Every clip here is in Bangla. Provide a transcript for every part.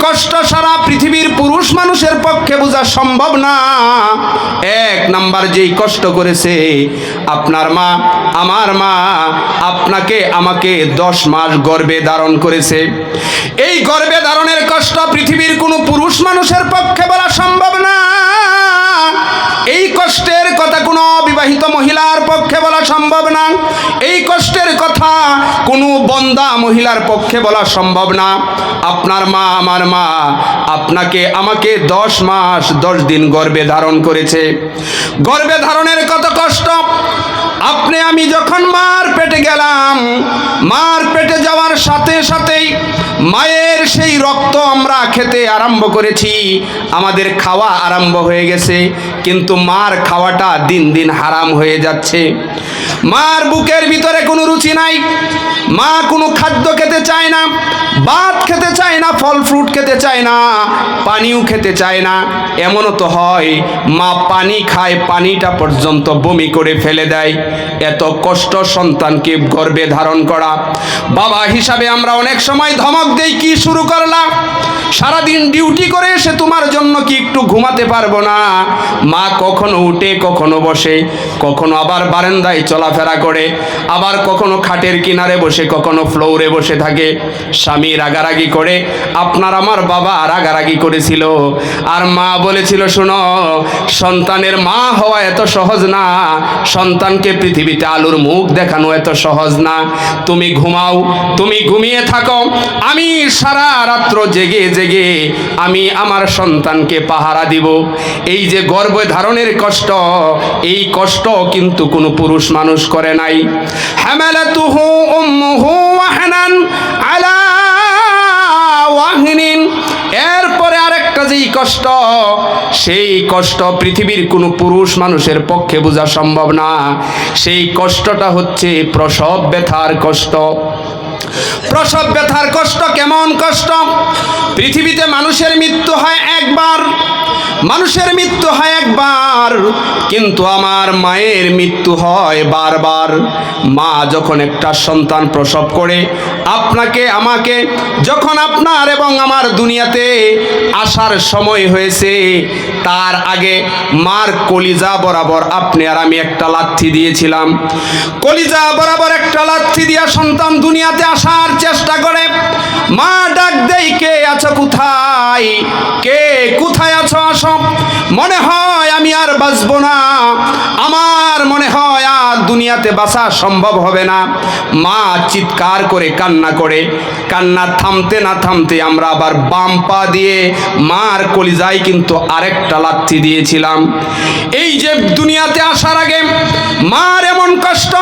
কষ্ট সারা পৃথিবীর পুরুষ মানুষের পক্ষে বোঝা সম্ভব না। এক নাম্বার যেই কষ্ট করেছে আপনার মা, আমার মা আপনাকে আমাকে 10 মাস গর্ভে ধারণ করেছে। এই গর্ভে ধারণের কষ্ট পৃথিবীর কোনো পুরুষ মানুষের পক্ষে বলা সম্ভব না। এই কষ্টের কথা কোনো অবিবাহিত মহিলার পক্ষে বলা সম্ভব না। এই কষ্টের কথা কোনো বন্দা মহিলার পক্ষে বলা সম্ভব না। আপনার মা, আমার মা আপনাকে আমাকে 10 মাস 10 দিন গর্ভে ধারণ করেছে। গর্ভে ধারণের কত কষ্ট! আপনি আমি যখন মার পেটে গেলাম, মার পেটে যাওয়ার সাথে সাথেই মায়ের সেই রক্ত আমরা খেতে আরম্ভ করেছি, আমাদের খাওয়া আরম্ভ হয়ে গেছে, কিন্তু মার খাওয়াটা দিন দিন হারাম হয়ে যাচ্ছে। মার বুকের ভিতরে কোনো রুচি নাই, মা কোনো খাদ্য খেতে চায় না, ভাত খেতে চায় না, ফল ফ্রুট খেতে চায় না, পানিও খেতে চায় না। এমনও তো হয় মা পানি খায়, পানিটা পর্যন্ত বমি করে ফেলে দেয়। এত কষ্ট সন্তানকে গর্ভে ধারণ করা। বাবা হিসাবে আমরা অনেক সময় ধমক দেই, কি শুরু করলাম, সারাদিন ডিউটি করে এসে তোমার জন্য কি একটু ঘুমাতে পারবো না? মা কখনো উঠে, কখনো বসে, কখনো আবার বারান্দায় চলাফেরা করে, আবার কখনো খাটের কিনারে বসে, কখনো ফ্লোরে বসে থাকে। স্বামী রাগারাগি করে, আপনার আমার বাবা রাগারাগি করেছিল, আর মা বলেছিল, শোনো, সন্তানের মা হওয়া এত সহজ না, সন্তানকে পৃথিবীতে আলোর মুখ দেখানো এত সহজ না। তুমি ঘুমাও, তুমি ঘুমিয়ে থাকো, আমি সারা রাত্র জেগে জেগে আমি আমার সন্তানকে পাহারা দিব। এই যে গর্ভে ধারণের কষ্ট, এই কষ্ট কিন্তু কোনো পুরুষ মানুষ করে নাই। হামালাতুহু উম্মুহু ওয়াহনান আলা ওয়াহনিন। এরপরে আরেকটা যেই কষ্ট, সেই কষ্ট পৃথিবীর কোনো পুরুষ মানুষের পক্ষে বোঝা সম্ভব না। সেই কষ্টটা হচ্ছে প্রসব ব্যথার কষ্ট। প্রসব ব্যথার কষ্ট কেমন কষ্ট? পৃথিবীতে মানুষের মৃত্যু হয় একবার, মানুষের মৃত্যু হয় একবার, কিন্তু আমার মায়ের মৃত্যু হয় বারবার। মা যখন একটা সন্তান প্রসব করে, আপনাকে আমাকে যখন আপনার এবং আমার দুনিয়াতে আসার সময় হয়েছে, তার আগে মার কলিজা বরাবর আপনি আর আমি একটা লাথি দিয়েছিলাম। কলিজা বরাবর একটা লাথি দিয়া সন্তান দুনিয়াতে আসার চেষ্টা করে। মা ডাক দেয়, কে আছো কোথায়, কে কোথায় আছো, আসো। মনে হয় আমি আর বাঁচবো না, আমার মনে হয় আর দুনিয়াতে বাঁচা সম্ভব হবে না। মা চিৎকার করে কান্না করে, কান্না থামতে না থামতে আমরা আবার বাম পা দিয়ে মার কলিজায় কিন্তু আরেকটা লাথি দিয়েছিলাম। এই যে দুনিয়াতে আসার আগে মার এমন কষ্ট,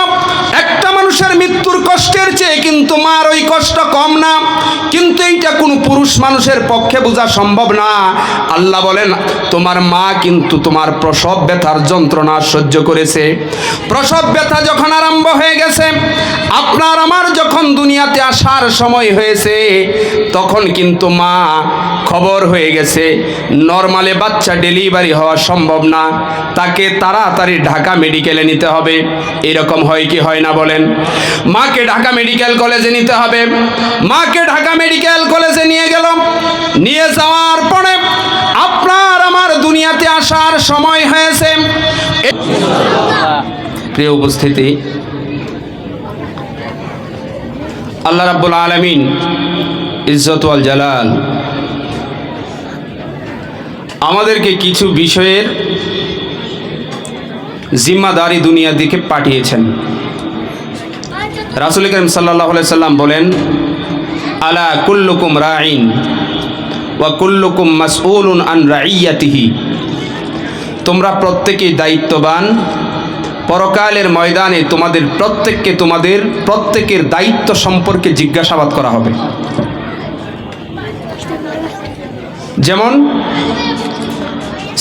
একটা মানুষের মৃত্যুর কষ্টের চেয়ে কিন্তু মার ওই কষ্ট কম না, কিন্তু এইটা কোনো পুরুষ মানুষের পক্ষে বোঝা সম্ভব না। আল্লাহ বলেন, তোমার মা কিন্তু তোমার প্রসব ব্যথার যন্ত্রণা সহ্য করেছে। প্রসব ব্যথা যখন আরম্ভ হয়ে গেছে, আপনার আমার যখন দুনিয়াতে আসার সময় হয়েছে, তখন কিন্তু মা খবর হয়ে গেছে নরমালে বাচ্চা ডেলিভারি হওয়া সম্ভব না, তাকে তাড়াতাড়ি ঢাকা মেডিকেলে নিতে হবে। এরকম হয় কি হয় না বলেন? মাকে ঢাকা মেডিকেল কলেজে নিতে হবে। মাকে ঢাকা মেডিকেল কলেজে নিয়ে গেল। নিয়ে যাওয়ার পরে আপনার আমার দুনিয়াতে আসার সময় হয়েছে। প্রিয় উপস্থিতি, আল্লাহ রাব্বুল আলামিন ইজ্জত ওয়াল জালাল আমাদেরকে কিছু বিষয়ের জিম্মাদারি দুনিয়ার দিকে পাঠিয়েছেন। রাসূল করিম সাল্লাল্লাহু আলাইহি সাল্লাম বলেন, আলা কুল্লুকুম রাঈন ওয়া কুল্লুকুম মাসউলুন আন রাইয়াতিহি। তোমরা প্রত্যেকেই দায়িত্ববান, পরকালের ময়দানে তোমাদের প্রত্যেককে তোমাদের প্রত্যেকের দায়িত্ব সম্পর্কে জিজ্ঞাসাবাদ করা হবে। যেমন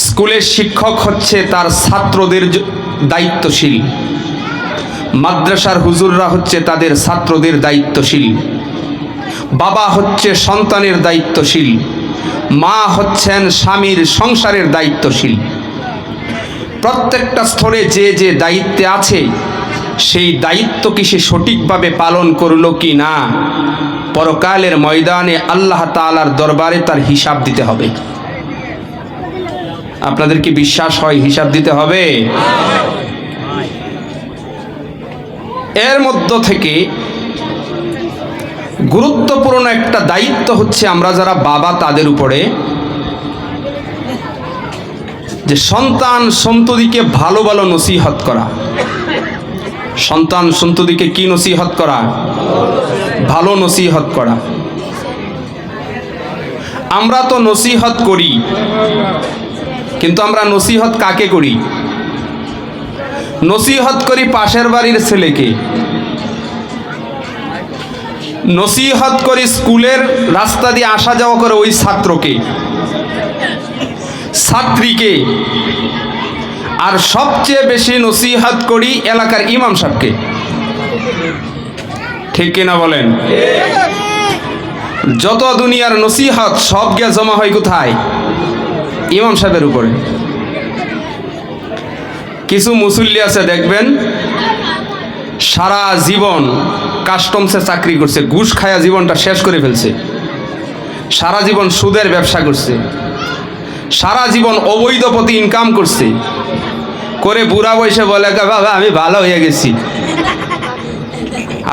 স্কুলের শিক্ষক হচ্ছে তার ছাত্রদের দায়িত্বশীল, মাদ্রাসার হুজুররা হচ্ছে তাদের ছাত্রদের দায়িত্বশীল, বাবা হচ্ছে সন্তানের দায়িত্বশীল, মা হচ্ছেন স্বামীর সংসারের দায়িত্বশীল। প্রত্যেকটা স্তরে যে যে দায়িত্বে আছে, সেই দায়িত্ব কি সে সঠিকভাবে পালন করলো কি না, পরকালের ময়দানে আল্লাহ তাআলার দরবারে তার হিসাব দিতে হবে। আপনাদের কি বিশ্বাস হয় হিসাব দিতে হবে? এর মধ্য থেকে গুরুত্বপূর্ণ একটা দায়িত্ব হচ্ছে আমরা যারা বাবা তাদের উপরে, যে সন্তান সন্ততিকে ভালো ভালো নসিহত করা। সন্তান সন্ততিকে কি নসিহত করা? ভালো নসিহত করা। আমরা তো নসিহত করি, কিন্তু আমরা নসিহত কাকে করি? নসিহত করি পাশের বাড়ির ছেলেকে, নসিহত করি স্কুলের রাস্তা দিয়ে আসা যাওয়া করে ওই ছাত্রকে, ছাত্রীকে, আর সবচেয়ে বেশি নসিহত করি এলাকার ইমাম সাহেবকে। ঠিক কিনা বলেন? যত দুনিয়ার নসিহত সব গিয়া জমা হয় কোথায়? ইমাম সাহেবের উপরে। কিছু মুসল্লি আছে দেখবেন সারা জীবন কাস্টমসে চাকরি করছে, ঘুষ খায়া জীবনটা শেষ করে ফেলছে, সারা জীবন সুদের ব্যবসা করছে, সারা জীবন অবৈধ পথে ইনকাম করছে, করে বুড়া বয়সে বলে বাবা আমি ভালো হয়ে গেছি।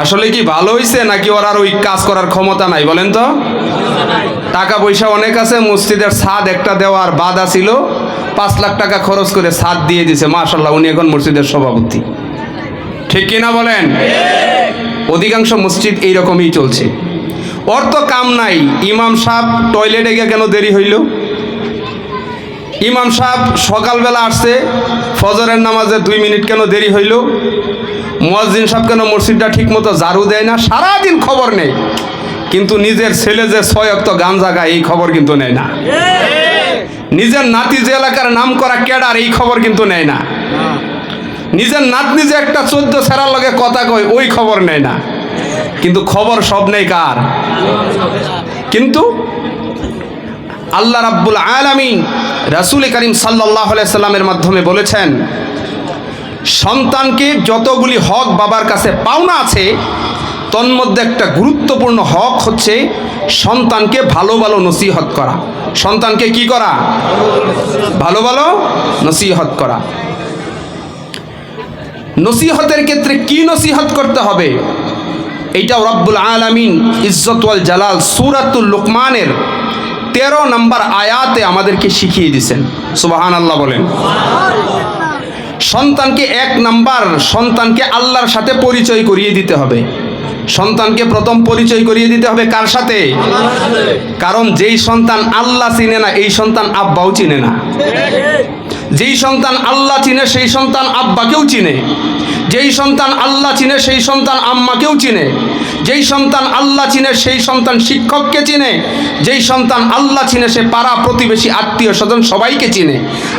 আসলে কি ভালো হয়েছে নাকি ওর আর ওই কাজ করার ক্ষমতা নাই? বলেন তো। টাকা পয়সা অনেক আছে, মসজিদের ছাদ একটা দেওয়ার বাধা ছিল, 5 লাখ টাকা খরচ করে ছাদ দিয়ে দিছে, মাশাআল্লাহ উনি এখন মসজিদের সভাপতি। ঠিক কিনা বলেন? অধিকাংশ মসজিদ এইরকমই চলছে। ওর তো কাম নাই। ইমাম সাহেব টয়লেটে গিয়ে কেন দেরি হইল? ইমাম সাহেব সকালবেলা আসছে, ফজরের নামাজে 2 মিনিট কেন দেরি হইল? মুয়াজ্জিন সাহেব কেন মসজিদটা ঠিক মতো ঝাড়ু দেয় না? সারাদিন খবর নেই, কিন্তু নিজের ছেলে যে 6 ওয়াক্ত গাঞ্জা খায় এই খবর কিন্তু নেয় না। নিজের নাতি যে এলাকার নাম করা ক্যাডার এই খবর কিন্তু নেয় না। নিজের নাতনি যে একটা 14 ছেড়ার লগে কথা কয় ওই খবর নেয় না। কিন্তু খবর সব নেই কার? কিন্তু আল্লাহ রাব্বুল আলামিন রাসূল করিম সাল্লাল্লাহু আলাইহি সাল্লামের মাধ্যমে বলেছেন, সন্তানকে যতগুলি হক বাবার কাছে পাওনা আছে তন্মধ্যে একটা গুরুত্বপূর্ণ হক হচ্ছে সন্তানকে ভালো ভালো নসিহত করা। সন্তানকে কি করা? ভালো ভালো নসিহত করা। নসিহতের ক্ষেত্রে কি নসিহত করতে হবে এইটাও রব্বুল আলামিন ইজ্জত ওয়াল জালাল সূরাতুল লুকমানের 13 নম্বর আয়াতে আমাদেরকে শিখিয়ে দিয়েছেন। সুবহানাল্লাহ বলেন। সন্তানকে 1 নাম্বার, সন্তানকে আল্লাহর সাথে পরিচয় করিয়ে দিতে হবে। সন্তানকে প্রথম পরিচয় করিয়ে দিতে হবে কার সাথে? কারণ যেই সন্তান আল্লাহ চিনে না এই সন্তান আব্বাও চিনে না। যেই সন্তান আল্লাহ চিনে সেই সন্তান আব্বাকেও চিনে। যেই সন্তান আল্লাহ চিনে সেই সন্তান আম্মাকেও চিনে। যেই সন্তান আল্লাহ চিনে সেই সন্তান শিক্ষককে চিনে। যেই সন্তান আল্লাহ চিনে সে পাড়া প্রতিবেশী আত্মীয় স্বজন সবাইকে চিনে।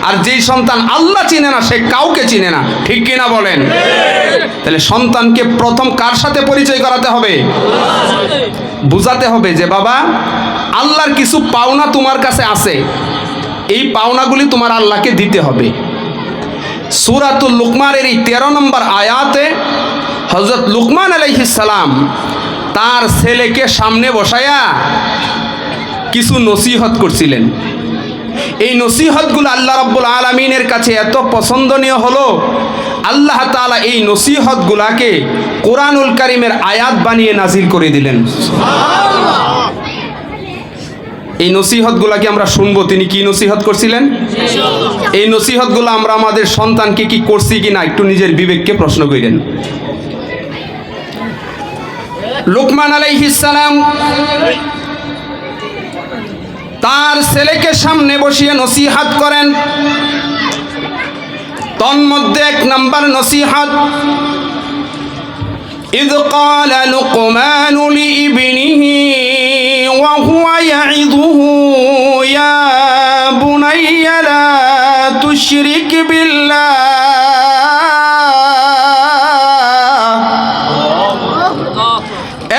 আর যেই সন্তান আল্লাহ চিনে না সে কাউকে চিনে না। ঠিক কিনা বলেন? তাহলে সন্তানকে প্রথম কার সাথে পরিচয় করাতে হবে? বুঝাতে হবে যে বাবা আল্লাহর কিছু পাওনা তোমার কাছে আছে, এই পাওনাগুলি তোমার আল্লাহকে দিতে হবে। সূরাতুল লুকমানের এই 13 নম্বর আয়াতে হযরত লুকমান আলাইহিস সালাম তার ছেলেকে সামনে বসায়া কিছু নসিহত করছিলেন। এই নসিহতগুলো আল্লাহ রাব্বুল আলামিনের কাছে এত পছন্দনীয় হলো, আল্লাহ তাআলা এই নসিহতগুলাকে কোরআনুল কারীমের আয়াত বানিয়ে নাজিল করে দিলেন। এই নসিহতগুলাকে আমরা শুনবো তিনি কি নসিহত করছিলেন। এই নসিহতগুলো আমরা আমাদের সন্তানকে কি করছি কিনা একটু নিজের বিবেককে প্রশ্ন করেন। লুকমান আলাইহিস সালাম তার ছেলেকে সামনে বসিয়ে নসিহত করেন। তন্মধ্যে 1 নাম্বার নসিহত, إذ قال لقمان لابنه وهو يعظه يا بني لا تشرك بالله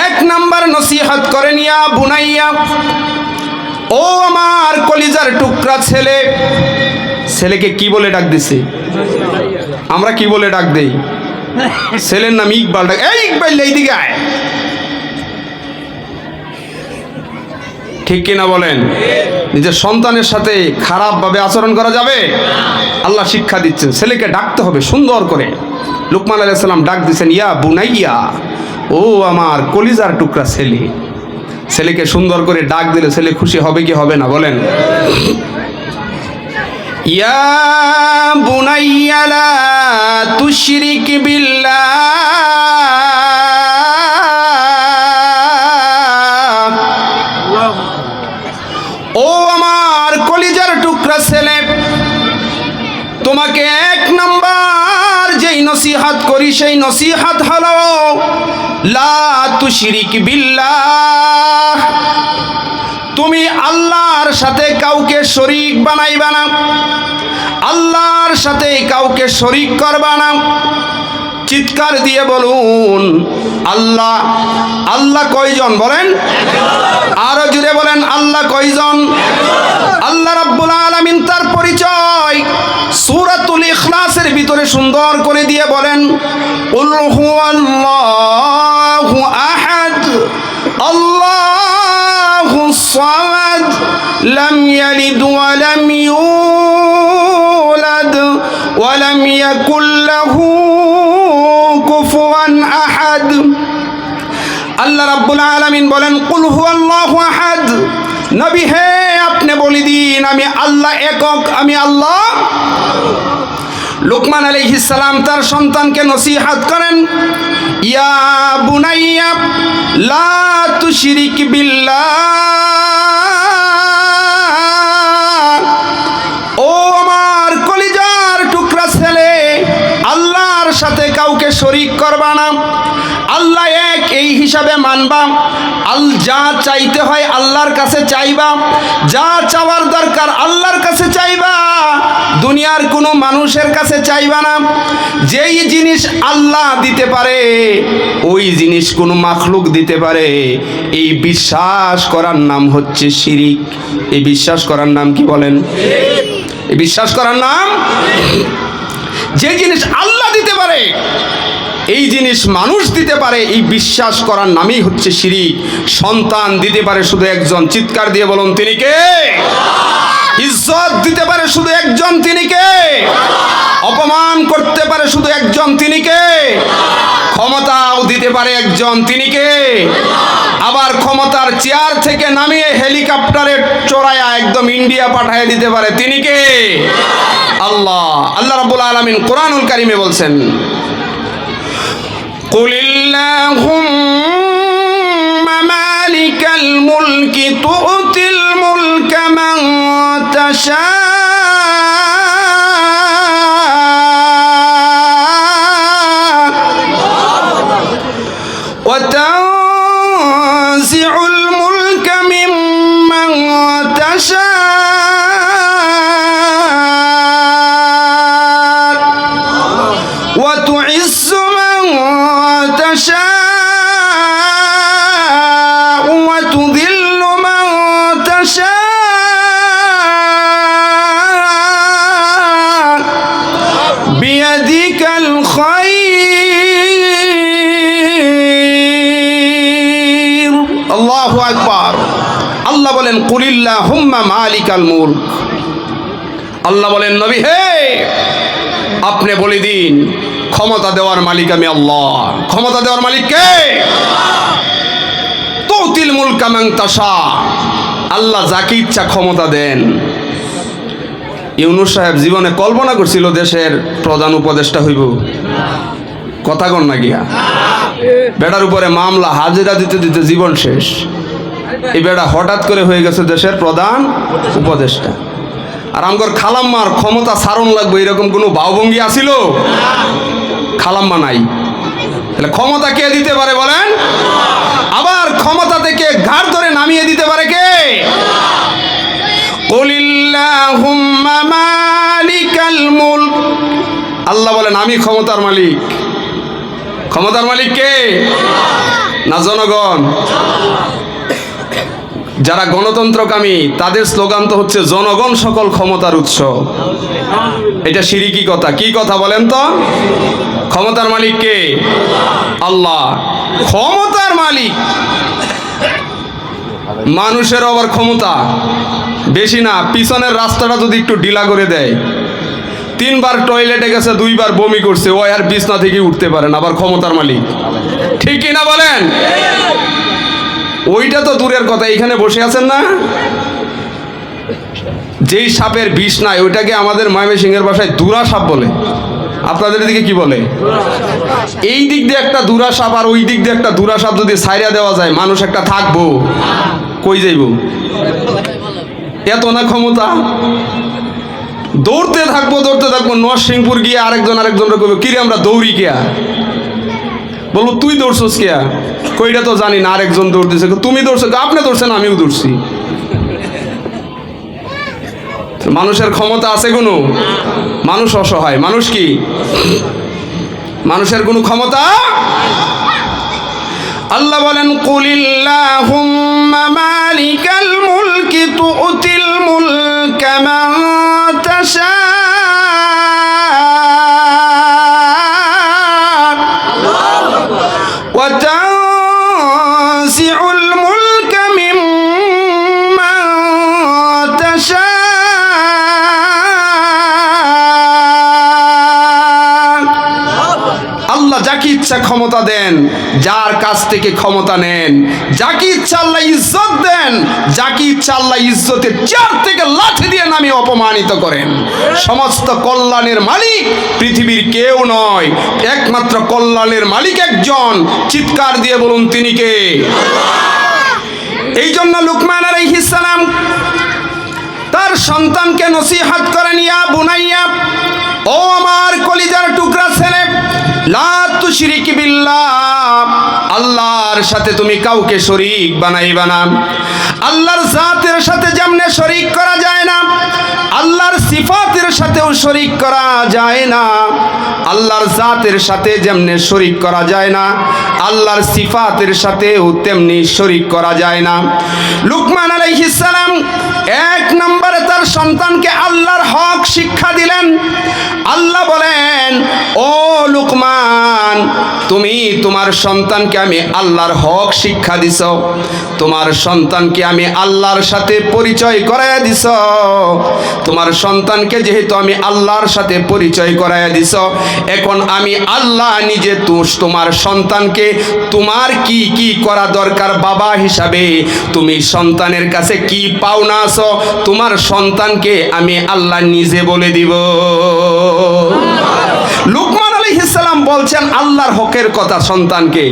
এক নাম্বার নসিহত করেন, ইয়া বুনাইয়া, ও আমার কলিজার টুকরা ছেলে। ছেলেকে কি বলে ডাক দিছে? আমরা কি বলে ডাক দেই? ছেলের নাম ইকবাল, ডাক এই ইকবাল এইদিকে আয়। ঠিক কিনা বলেন? নিজের সন্তানের সাথে খারাপভাবে আচরণ করা যাবে? আল্লাহ শিক্ষা দিচ্ছেন, ছেলেকে ডাকতে হবে সুন্দর করে। লুকমান আলাইহিস সালাম ডাক দিচ্ছেন, ইয়া বুনাইয়া, ও আমার কলিজার টুকরা ছেলে। ছেলেকে সুন্দর করে ডাক দিলে ছেলে খুশি হবে কি হবে না বলেন? ইয়া বুনাইয়া লা তুশরিক বিল্লাহ, ও আমার কলিজার টুকরা ছেলে, তোমাকে এক নাম্বার যেই নসিহত করি সেই নসিহত হলো লা তুশরিক বিল্লাহ, তুমি আল্লাহর সাথে কাউকে শরীক বানাইবা না, আল্লাহর সাথে কাউকে শরীক করবা না। চিৎকার দিয়ে বলুন আল্লাহ। আল্লাহ কয়জন বলেন? আরো জুড়ে বলেন আল্লাহ কয়জন? আল্লাহ রাব্বুল আলামিন তার পরিচয় সূরাতুল ইখলাসের ভিতরে সুন্দর করে দিয়ে বলেন, কুল হুয়াল্লাহু আহাদ আল্লাহুস সামাদ লাম ইয়ালিদ ওয়া লাম ইউলাদ ওয়া লাম ইয়াকুল লাহু কুফুয়ান আহাদ। আল্লাহ রাব্বুল আলামিন বলেন, কুল হুয়াল্লাহু আহাদ, নবী হে আপনি বলে দিন আমি আল্লাহ একক, আমি আল্লাহ। লুকমান আলাইহিস সালাম তার সন্তানকে নসিহত করেন, ইয়া বুনাইয়া লা তুশরিক বিল্লাহ, ও আমার কলিজার টুকরা ছেলে, আল্লাহর সাথে কাউকে শরীক করবা না, আল্লাহ এক এই হিসাবে মানবা, যা চাইতে হয় আল্লাহর কাছে চাইবা, যা চাওয়ার দরকার আল্লাহর কাছে চাইবা, দুনিয়ার কোনো মানুষের কাছে চাইবা না। যেই জিনিস আল্লাহ দিতে পারে ওই জিনিস কোনো মাখলুক দিতে পারে, এই বিশ্বাস করার নাম হচ্ছে শিরিক। এই বিশ্বাস করার নাম কি বলেন? এই বিশ্বাস করার নাম, যে জিনিস আল্লাহ দিতে পারে এই জিনিস মানুষ দিতে পারে, এই বিশ্বাস করার নামই হচ্ছে শিরিক। সন্তান দিতে পারে শুধু একজন, চিৎকার দিয়ে বলুন তিনি কে? ইজ্জত দিতে পারে শুধু একজন, তিনি কে? অপমান করতে পারে শুধু একজন, তিনি কে? ক্ষমতাও দিতে পারে একজন, তিনি কে? আবার ক্ষমতার চেয়ার থেকে নামিয়ে হেলিকপ্টারে চড়ায়া একদম ইন্ডিয়া পাঠিয়ে দিতে পারে, তিনি কে? আল্লাহ। আল্লাহ রাব্বুল আলামিন কোরআনুল কারীমে বলছেন, কুলিল্লাহুম্মা মালিকাল মুলকি তু'তিল মুলকা মান তাশা ওয়া তানজিউল মুলকা মিম্মান তাশা ওয়া তুইজ্জু تشاء وتذل من تشاء بيدك الخير। الله أكبر। আল্লাহ বলেন কুলিল্লাহুম্মা মালিকাল মুলক, আল্লাহ বলেন নবী হে আপনি বলে দিন ক্ষমতা দেওয়ার মালিক আমি আল্লাহ। ক্ষমতা দেওয়ার মালিক কে? তুতিল মুলকা মান তাশা, আল্লাহ যাকে ইচ্ছা ক্ষমতা দেন। ইউনূস সাহেব জীবনে কল্পনা করছিল দেশের প্রধান উপদেষ্টা হইব? কথা কন না গিয়া, বেটার উপরে মামলা, হাজিরা দিতে দিতে জীবন শেষ। এই বেটা হঠাৎ করে হয়ে গেছে দেশের প্রধান উপদেষ্টা। আর আমগর খালাম্মার ক্ষমতা সারণ লাগবে এরকম কোনো ভাবভঙ্গি আছিল? খালাম্মা নাই। তাহলে ক্ষমতা কে দিতে পারে বলেন? আবার ক্ষমতা থেকে ঘাড় ধরে নামিয়ে দিতে পারে কে? কুলিল্লাহুম্মা মালিকাল মুলক, আল্লাহ বলেন আমি ক্ষমতার মালিক। ক্ষমতার মালিক কে? না জনগণ? যারা গণতন্ত্রকামী তাদের স্লোগান তো হচ্ছে জনগণ সকল ক্ষমতার উৎস। এটা শিরকি কথা। কি কথা বলেন তো? ক্ষমতার মালিক কে? আল্লাহ। ক্ষমতার মালিক মানুষের আবার ক্ষমতা বেশি না, পিছনের রাস্তাটা যদি একটু ঢিলা করে দেয়, 3 বার টয়লেটে গেছে, 2 বার বমি করছে, ও আর বিছনা থেকে উঠতে পারে না, আবার ক্ষমতার মালিক। ঠিক কিনা বলেন? ওইটা তো দূরের কথা, এখানে বসে আছেন না, যেই সাপের বিষ নাই ওইটাকে আমাদের ময়মনসিংহের ভাষায় দুরা সাপ বলে। আপনাদের দিকে কি বলে? এই দিক দিয়ে একটা দুরা সাপ আর ওই দিক দিয়ে একটা দুরা সাপ যদি ছাইরা দেওয়া যায়, মানুষ একটা থাকবো, কই যাইব? এত না ক্ষমতা, দৌড়তে থাকবো নরসিংপুর গিয়ে আরেকজনরা কইবে, কিরে আমরা দৌড়ি কেয়া? বলবো তুই দৌড়ছস কেয়া? কইটা তো জানি না। আরেকজন দৌড়তেছে, তুমি দৌড়ছো? আপনি দৌড়ছেন, আমিও দৌড়ছি। মানুষের ক্ষমতা আছে কোনো? মানুষ অসহায়। মানুষ কি? মানুষের কোনো ক্ষমতা? আল্লাহ বলেন, কুলিল্লাহুম্মা মালিকাল মুলকি তুতিল মুলকা মান তাশা ওয়া তানজিউল মুলকা মিম্মান তাশা আল্লাহ যাকে ইচ্ছা ক্ষমতা দেন, যার কাছ থেকে ক্ষমতা নেন। যাকে ইচ্ছা আল্লাহ ইজ্জত দেন, যাকে ইচ্ছা আল্লাহ ইজ্জতের চেয়ার থেকে লাঠি দিয়ে নামিয়ে অপমানিত করেন। সমস্ত কল্যাণের মালিক পৃথিবীর কেউ নয়, একমাত্র কল্যাণের মালিক একজন। চিৎকার দিয়ে বলুন, তিনি কে? এই জন্য লুকমান আলাইহিস সালাম তার সন্তানকে নসিহত করেন, ইয়া বুনাইয়া, ও আমার কলিজার টুকরা ছেলে, লা তুশরিক বিল্লাহ, আল্লাহর সাথে তুমি কাউকে শরীক বানাইবা না। আল্লাহর জাতের সাথে যেমনে শরীক করা যায় না, আল্লাহর সিফাতের সাথেও শরীক করা যায় না। আল্লাহর জাতের সাথে যেমনে শরীক করা যায় না, আল্লাহর সিফাতের সাথেও তেমনি শরীক করা যায় না। লুকমান আলাইহিস সালাম 1 নম্বরে তার সন্তানকে আল্লাহর হক শিক্ষা দিলেন। আল্লাহ বলেন, ও লুকমান, তুমি তোমার সন্তানকে আমি আল্লাহর হক শিক্ষা দিছ, তোমার সন্তানকে আমি আল্লাহর সাথে পরিচয় করাইয়া দিছ। তোমার সন্তানকে যেহেতু আমি আল্লাহর সাথে পরিচয় করাইয়া দিছ, এখন আমি আল্লাহ নিজে তোমার সন্তানকে তোমার কি কি করা দরকার বাবা হিসাবে, তুমি সন্তানের কাছে কি পাওনা আছো, তোমার সন্তানকে আমি আল্লাহ নিজে বলে দিব। লুকমান আলাইহিস সালাম বলছেন আল্লাহর হকের কথা সন্তানকে।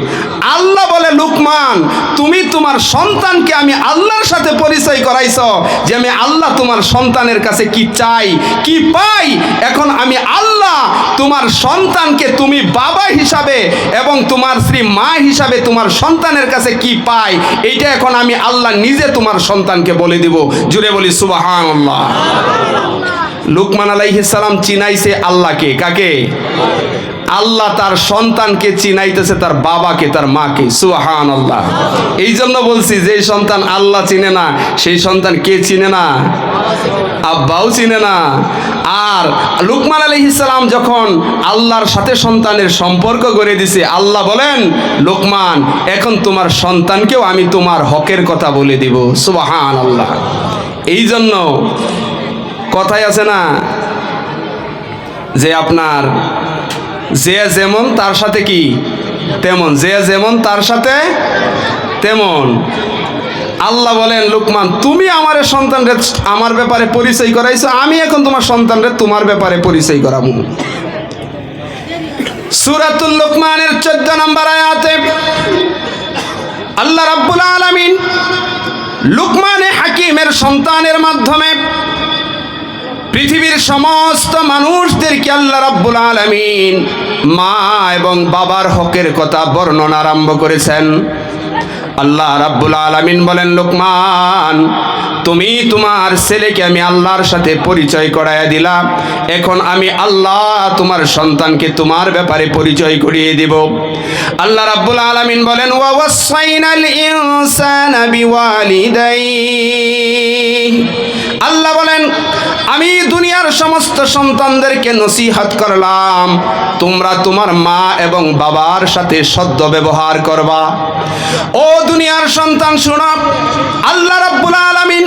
আল্লাহ বলে, লুকমান, তুমি তোমার সন্তানকে আমি আল্লাহর সাথে পরিচয় করাইছো, যে আমি আল্লাহ তোমার সন্তানের কাছে কি চাই, কি পাই। এখন আমি আল্লাহ তোমার সন্তানকে তুমি বাবা হিসাবে এবং তোমার স্ত্রী মা হিসাবে তোমার সন্তানের কাছে কি পাই, এইটা এখন আমি আল্লাহ নিজে তোমার সন্তানকে বলে দিব। জুড়ে বলি সুবহানাল্লাহ। লুকমান আলাইহিস সালাম চিনাইছে আল্লাহকে। কাকে? আল্লাহ তার সন্তানকে চিনাইতেছে তার বাবাকে, তার মাকে। সুবহানাল্লাহ। এই জন্য বলছি, যে সন্তান আল্লাহ চিনে না, সেই সন্তান কে চিনে না? আব্বাও চিনে না। আর লুকমান আলাইহিস সালাম যখন আল্লাহর সাথে সন্তানের সম্পর্ক গড়ে দিছে, আল্লাহ বলেন, লুকমান, এখন তোমার সন্তানকেও আমি তোমার হকের কথা বলে দিব। সুবহানাল্লাহ। এই জন্য কথাই আছে না, যে আপনার যে যেমন তার সাথে কি তেমন, যে যেমন তার সাথে তেমন। আল্লাহ বলেন, লুকমান, তুমি আমার সন্তানরে আমার ব্যাপারে পরিচয় করাইছো, আমি এখন তোমার সন্তানরে তোমার ব্যাপারে পরিচয় করাবো। সূরাতুল লুকমানের 14 নম্বর আয়াতে আল্লাহ রাব্বুল আলামিন লুকমানে হাকিমের সন্তানের মাধ্যমে পৃথিবীর সমস্ত মানুষদেরকে আল্লাহ রাব্বুল আলামিন মা এবং বাবার হকের কথা বর্ণনা আরম্ভ করেছেন। আল্লাহ রাব্বুল আলামিন বলেন, লুকমান, তুমি তোমার ছেলেকে আমি আল্লাহর সাথে পরিচয় করাইয়া দিলাম, এখন আমি আল্লাহ তোমার সন্তানকে তোমার ব্যাপারে পরিচয় করিয়ে দিব। আল্লাহ রাব্বুল আলামিন বলেন, ওয়া ওয়াসাইনাল ইনসানা বিওয়ালিদাইহি, আল্লাহ বলেন, আমি দুনিয়ার সমস্ত সন্তানদেরকে নসিহত করলাম, তোমরা তোমার মা এবং বাবার সাথে সদ্য ব্যবহার করবা। ও দুনিয়ার সন্তান শোনো, আল্লাহ রাব্বুল আলামিন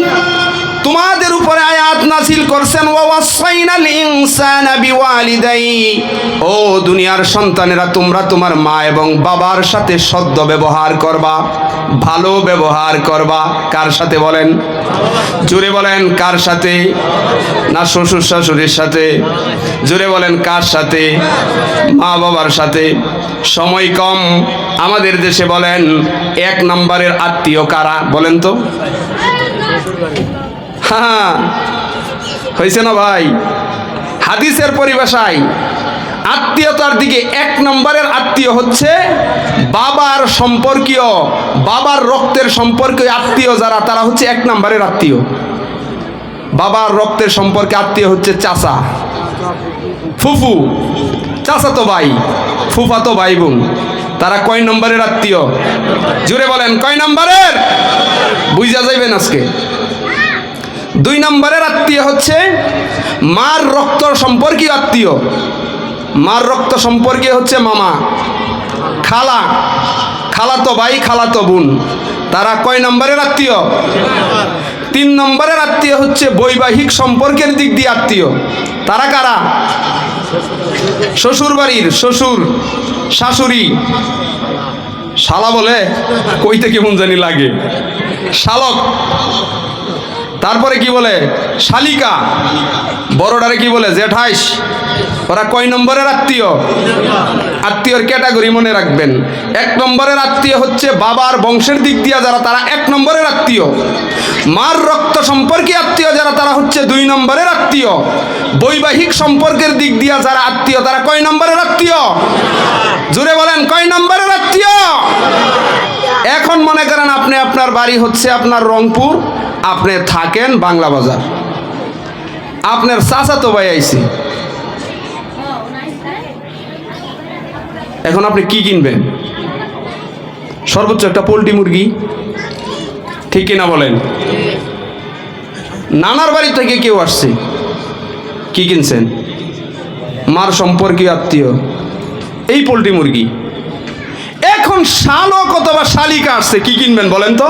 তোমাদের উপরে আয়াত নাযিল করছেন, ওয়া ওয়াসাইনাল ইনসানা বিওয়ালিদাইহি। ও দুনিয়ার সন্তানেরা, তোমরা তোমার মা এবং বাবার সাথে সদ্য ব্যবহার করবা, ভালো ব্যবহার করবা। কার সাথে বলেন? জোরে বলেন, কার সাথে? না শ্বশুর শাশুড়ির সাথে? জোরে বলেন, কার সাথে? মা বাবার সাথে। সময় কম, আমাদের দেশে বলেন 1 নম্বরের আত্মীয় কারা বলেন তো? হ্যাঁ, হয়েছে না ভাই? হাদিসের পরিভাষায় আত্মীয়তার দিকে 1 নম্বরের আত্মীয় হচ্ছে বাবার সম্পর্কীয়, বাবার রক্তের সম্পর্কীয় আত্মীয় যারা, তারা হচ্ছে 1 নম্বরের আত্মীয়। বাবার রক্তের সম্পর্কে আত্মীয় হচ্ছে চাচা, ফুফু, চাচাতো ভাই, ফুফাতো ভাই বোন। তারা কয় নম্বরের আত্মীয়? জুড়ে বলেন, কয় নম্বরের? বুঝা যাইবেন আজকে। 2 নম্বরের আত্মীয় হচ্ছে মার রক্ত সম্পর্কীয় আত্মীয়। মার রক্ত সম্পর্কীয় হচ্ছে মামা, খালা, খালাতো ভাই, খালাতো বোন। তারা কয় নম্বরের আত্মীয়? 3 নম্বরের আত্মীয় হচ্ছে বৈবাহিক সম্পর্কের দিক দিয়ে আত্মীয়। তারা কারা? শ্বশুর বাড়ির শ্বশুর, শাশুড়ি, শালা বলে কইতে কেমন জানি লাগে, শালক। তারপরে কি বলে? শালিকা। বড়ডারে কি বলে? জেঠাইশ। ওরা কয় নম্বরের আত্মীয়? আত্মীয়র ক্যাটাগরি মনে রাখবেন। 1 নম্বরের আত্মীয় হচ্ছে বাবার বংশের দিক দিয়ে যারা, তারা 1 নম্বরের আত্মীয়। মার রক্ত সম্পর্কে আত্মীয় যারা, তারা হচ্ছে 2 নম্বরের আত্মীয়। বৈবাহিক সম্পর্কের দিক দিয়ে যারা আত্মীয়, তারা কয় নম্বরের আত্মীয়? জুড়ে বলেন, কয় নম্বরের আত্মীয়? এখন মনে করেন আপনি, আপনার বাড়ি হচ্ছে আপনার রংপুর, আপনি থাকেন বাংলা বাজার, আপনার চাচাতো ভাই আইছে, এখন আপনি কি কিনবেন? সর্বোচ্চ একটা পোল্ট্রি মুরগি, ঠিক কিনা বলেন? নানার বাড়ি থেকে কেউ আসছে, কি কিনছেন? মার সম্পর্কীয় আত্মীয়, এই পোল্ট্রি মুরগি। এখন শালক অথবা শালিকা আসছে, কি কিনবেন বলেন তো?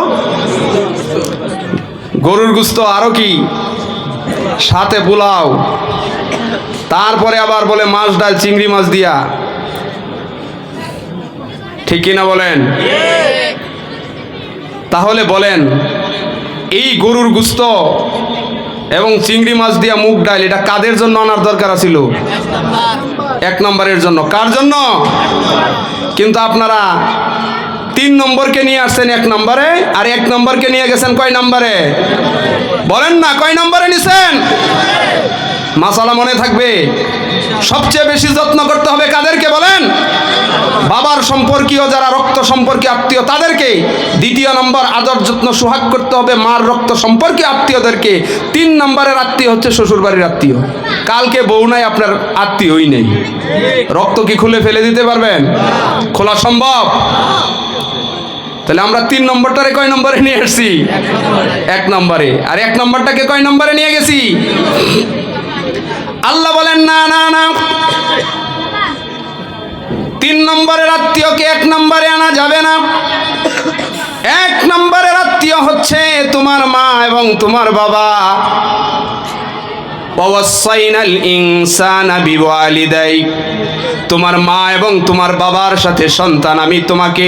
গরুর গোশত, আরো কি, সাথে পোলাও, তারপরে আবার বলে মাছ ডাল চিংড়ি মাছ দিয়া, ঠিক কিনা বলেন? তাহলে বলেন, এই গরুর গোশত এবং চিংড়ি মাছ দিয়া মুগ ডাল, এটা কাদের জন্য আনার দরকার ছিল? 1 নম্বরের জন্য। কার জন্য? কিন্তু আপনারা 3 নম্বরকে নিয়ে আসছেন 1 নম্বরে, আর 1 নম্বরকে নিয়ে গেছেন কয় নম্বরে? বলেন না, কয় নম্বরে নিছেন? মাসালা মনে থাকবে। সবচেয়ে বেশি যত্ন করতে হবে কাদেরকে বলেন? বাবার সম্পর্কীয় যারা রক্ত সম্পর্কীয় আত্মীয় তাদেরকে। 2 নম্বর আদর যত্ন সোহাগ করতে হবে মার রক্ত সম্পর্কীয় আত্মীয়দেরকে। 3 নম্বরের আত্মীয় হচ্ছে শ্বশুর বাড়ির আত্মীয়। কালকে বউ নাই, আপনার আত্মীয়ই নেই, রক্ত কি খুলে ফেলে দিতে পারবেন? খোলা সম্ভব? তাহলে আমরা 3 নম্বরটারে কয় নম্বরে নিয়ে আসছি? 1 নম্বরে। আর 1 নম্বরটাকে কয় নম্বরে নিয়ে গেছি? আল্লাহ বলেন, না না না, 3 নম্বরের আত্মীয়কে 1 নম্বরে আনা যাবে না। 1 নম্বরের আত্মীয় হচ্ছে তোমার মা এবং তোমার বাবা। ওয়াসাইনাল ইনসানা বিওয়ালিদাই, তোমার মা এবং তোমার বাবার সাথে সন্তান আমি তোমাকে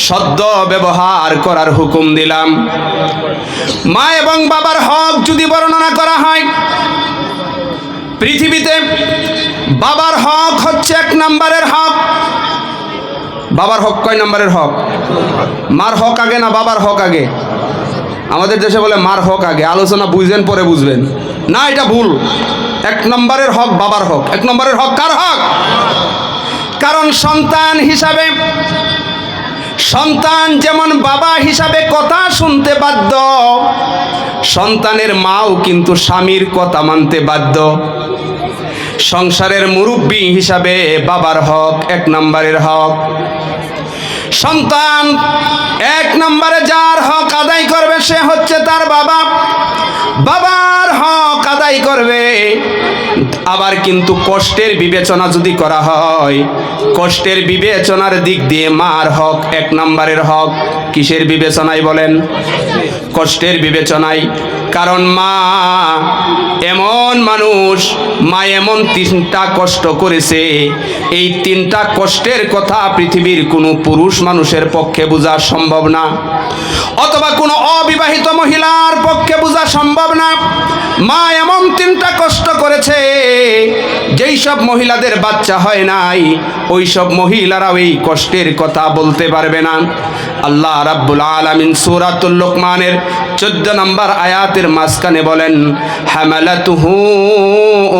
সদ্য ব্যবহার করার হুকুম দিলাম। মা এবং বাবার হক যদি বর্ণনা করা হয়, পৃথিবীতে বাবার হক হচ্ছে 1 নম্বরের হক। বাবার হক কয় নম্বরের হক? মার হক আগে না বাবার হক আগে? আমাদের দেশে বলে মার হক আগে, আলোচনা বুঝবেন পরে বুঝবেন না, এটা ভুল। 1 নম্বরের হক বাবার হক। 1 নম্বরের হক কার হক? কারণ সন্তান হিসাবে, সন্তান যেমন বাবা হিসাবে কথা শুনতে বাধ্য, সন্তানের মাও কিন্তু স্বামীর কথা মানতে বাধ্য। সংসারের মুরব্বী হিসাবে বাবার হক 1 নম্বরের হক। সন্তান 1 নম্বরে যার হক আদায় করবে সে হচ্ছে তার বাবা। বাবার আদায় করবে। আবার কিন্তু কষ্টের বিবেচনা যদি করা হয়, কষ্টের বিবেচনার দিক দিয়ে মার হক 1 নম্বরের হক। কিসের বিবেচনায় বলেন? কষ্টের বিবেচনায়। কারণ মা এমন মানুষ, মা এমন 3টা কষ্ট করেছে, এই 3টা কষ্টের কথা পৃথিবীর কোনো পুরুষ মানুষের পক্ষে বোঝা সম্ভব না, অথবা কোনো অবিবাহিত মহিলার পক্ষে বোঝা সম্ভব না। মা এমন 3টা কষ্ট করেছে, যেই সব মহিলাদের বাচ্চা হয় নাই, ওই সব মহিলারাও এই কষ্টের কথা বলতে পারবে না। আল্লাহ রাব্বুল আলামিন সূরাতুল লোকমানের 14 নম্বর আয়াতের মাঝখানে বলেন, হামালাতুহু